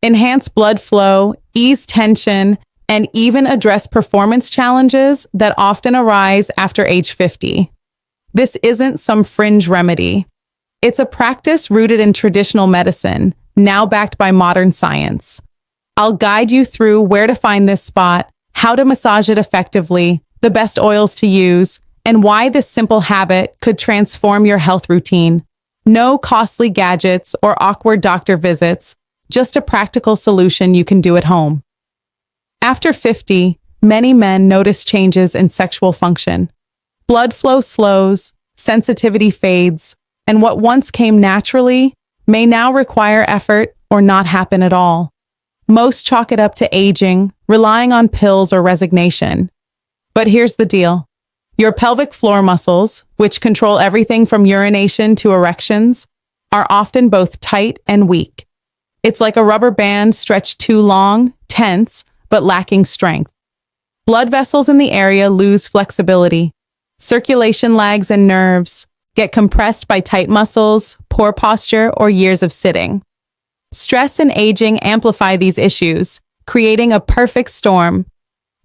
enhance blood flow, ease tension, and even address performance challenges that often arise after age 50. This isn't some fringe remedy. It's a practice rooted in traditional medicine, now backed by modern science. I'll guide you through where to find this spot, how to massage it effectively, the best oils to use, and why this simple habit could transform your health routine. No costly gadgets or awkward doctor visits, just a practical solution you can do at home. After 50, many men notice changes in sexual function. Blood flow slows, sensitivity fades, and what once came naturally may now require effort or not happen at all. Most chalk it up to aging, relying on pills or resignation. But here's the deal. Your pelvic floor muscles, which control everything from urination to erections, are often both tight and weak. It's like a rubber band stretched too long, tense, but lacking strength. Blood vessels in the area lose flexibility. Circulation lags and nerves get compressed by tight muscles, poor posture, or years of sitting. Stress and aging amplify these issues, creating a perfect storm.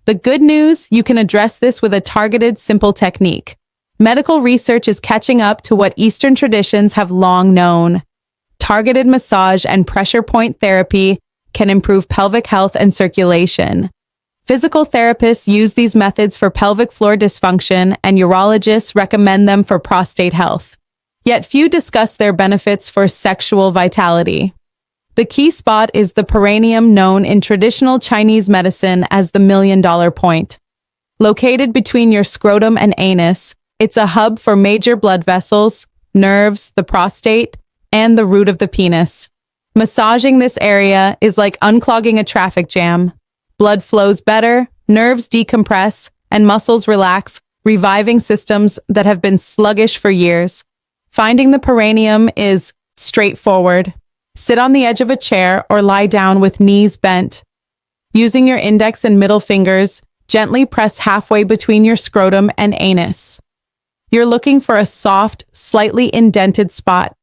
The good news, you can address this with a targeted, simple technique. Medical research is catching up to what Eastern traditions have long known. Targeted massage and pressure point therapy can improve pelvic health and circulation. Physical therapists use these methods for pelvic floor dysfunction, and urologists recommend them for prostate health. Yet few discuss their benefits for sexual vitality. The key spot is the perineum, known in traditional Chinese medicine as the million-dollar point. Located between your scrotum and anus, it's a hub for major blood vessels, nerves, the prostate, and the root of the penis. Massaging this area is like unclogging a traffic jam. Blood flows better, nerves decompress, and muscles relax, reviving systems that have been sluggish for years. Finding the perineum is straightforward. Sit on the edge of a chair or lie down with knees bent. Using your index and middle fingers, gently press halfway between your scrotum and anus. You're looking for a soft, slightly indented spot.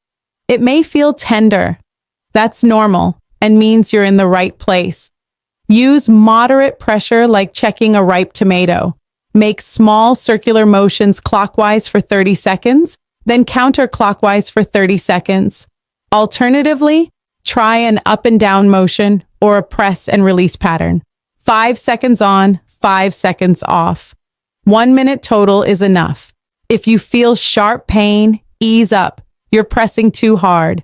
It may feel tender. That's normal and means you're in the right place. Use moderate pressure like checking a ripe tomato. Make small circular motions clockwise for 30 seconds, then counterclockwise for 30 seconds. Alternatively, try an up and down motion or a press and release pattern. 5 seconds on, 5 seconds off. 1 minute total is enough. If you feel sharp pain, ease up. You're pressing too hard.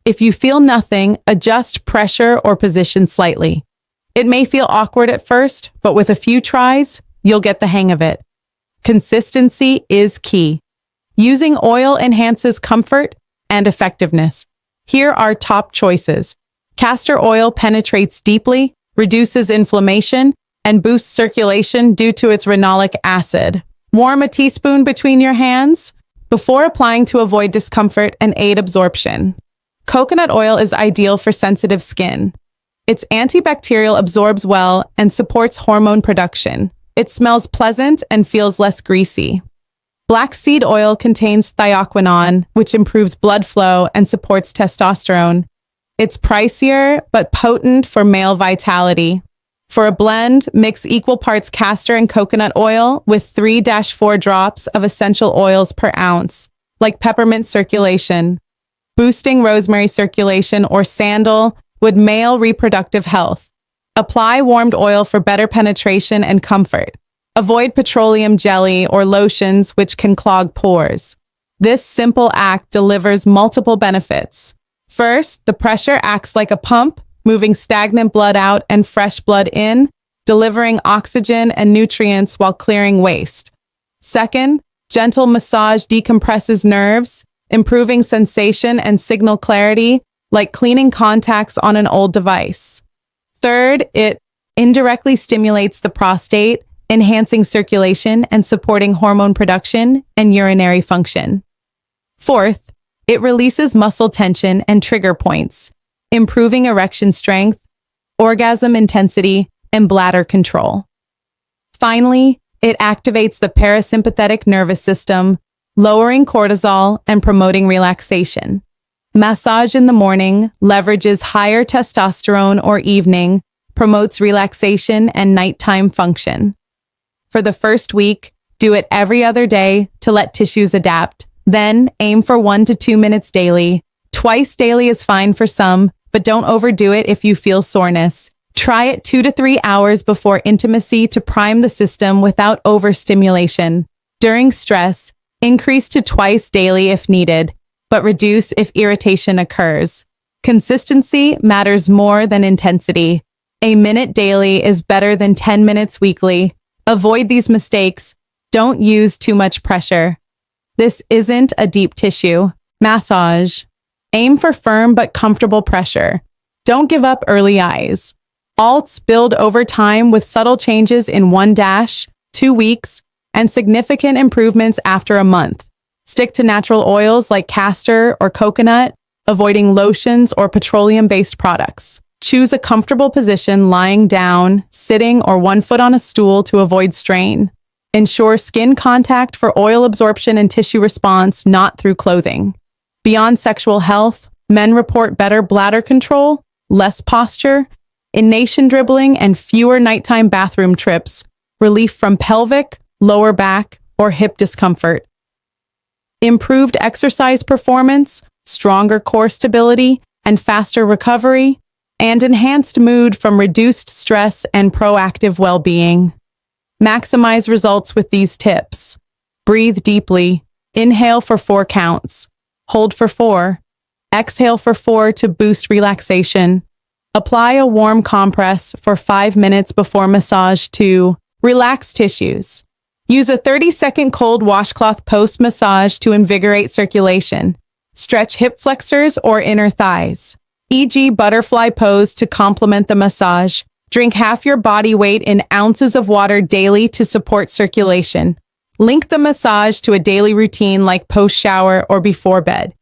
If you feel nothing, adjust pressure or position slightly. It may feel awkward at first, but with a few tries, you'll get the hang of it. Consistency is key. Using oil enhances comfort and effectiveness. Here are top choices. Castor oil penetrates deeply, reduces inflammation, and boosts circulation due to its renolic acid. Warm a teaspoon between your hands before applying to avoid discomfort and aid absorption. Coconut oil is ideal for sensitive skin. Its antibacterial absorbs well and supports hormone production. It smells pleasant and feels less greasy. Black seed oil contains thioquinone, which improves blood flow and supports testosterone. It's pricier, but potent for male vitality. For a blend, mix equal parts castor and coconut oil with 3-4 drops of essential oils per ounce, like peppermint circulation. Boosting rosemary circulation or sandal with male reproductive health. Apply warmed oil for better penetration and comfort. Avoid petroleum jelly or lotions which can clog pores. This simple act delivers multiple benefits. First, the pressure acts like a pump, moving stagnant blood out and fresh blood in, delivering oxygen and nutrients while clearing waste. Second, gentle massage decompresses nerves, improving sensation and signal clarity, like cleaning contacts on an old device. Third, it indirectly stimulates the prostate, enhancing circulation and supporting hormone production and urinary function. Fourth, it releases muscle tension and trigger points, improving erection strength, orgasm intensity, and bladder control. Finally, it activates the parasympathetic nervous system, lowering cortisol and promoting relaxation. Massage in the morning leverages higher testosterone or evening, promotes relaxation and nighttime function. For the first week, do it every other day to let tissues adapt. Then aim for 1 to 2 minutes daily. Twice daily is fine for some, but don't overdo it if you feel soreness. Try it 2 to 3 hours before intimacy to prime the system without overstimulation. During stress, increase to twice daily if needed, but reduce if irritation occurs. Consistency matters more than intensity. A minute daily is better than 10 minutes weekly. Avoid these mistakes. Don't use too much pressure. This isn't a deep tissue massage. Aim for firm but comfortable pressure. Don't give up early eyes. Alts build over time with subtle changes in 1-2 weeks and significant improvements after a month. Stick to natural oils like castor or coconut, avoiding lotions or petroleum-based products. Choose a comfortable position lying down, sitting, or 1 foot on a stool to avoid strain. Ensure skin contact for oil absorption and tissue response, not through clothing. Beyond sexual health, men report better bladder control, less posture, inhalation dribbling, and fewer nighttime bathroom trips, relief from pelvic, lower back, or hip discomfort. Improved exercise performance, stronger core stability, and faster recovery, and enhanced mood from reduced stress and proactive well-being. Maximize results with these tips. Breathe deeply. Inhale for 4 counts. Hold for 4. Exhale for 4 to boost relaxation. Apply a warm compress for 5 minutes before massage to relax tissues. Use a 30-second cold washcloth post-massage to invigorate circulation. Stretch hip flexors or inner thighs, e.g. butterfly pose to complement the massage. Drink half your body weight in ounces of water daily to support circulation. Link the massage to a daily routine like post-shower or before bed.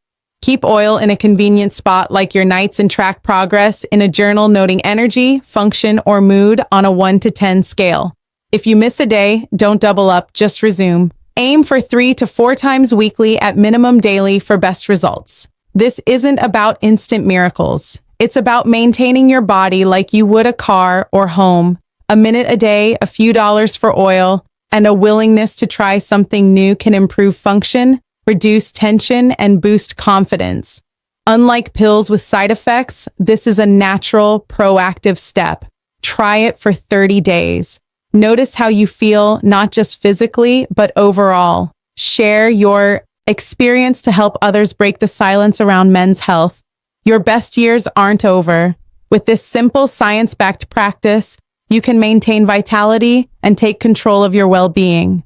Keep oil in a convenient spot like your nights and track progress in a journal noting energy, function, or mood on a 1 to 10 scale. If you miss a day, don't double up, just resume. Aim for 3 to 4 times weekly at minimum daily for best results. This isn't about instant miracles. It's about maintaining your body like you would a car or home. A minute a day, a few dollars for oil, and a willingness to try something new can improve function, reduce tension, and boost confidence. Unlike pills with side effects, this is a natural, proactive step. Try it for 30 days. Notice how you feel, not just physically, but overall. Share your experience to help others break the silence around men's health. Your best years aren't over. With this simple science-backed practice, you can maintain vitality and take control of your well-being.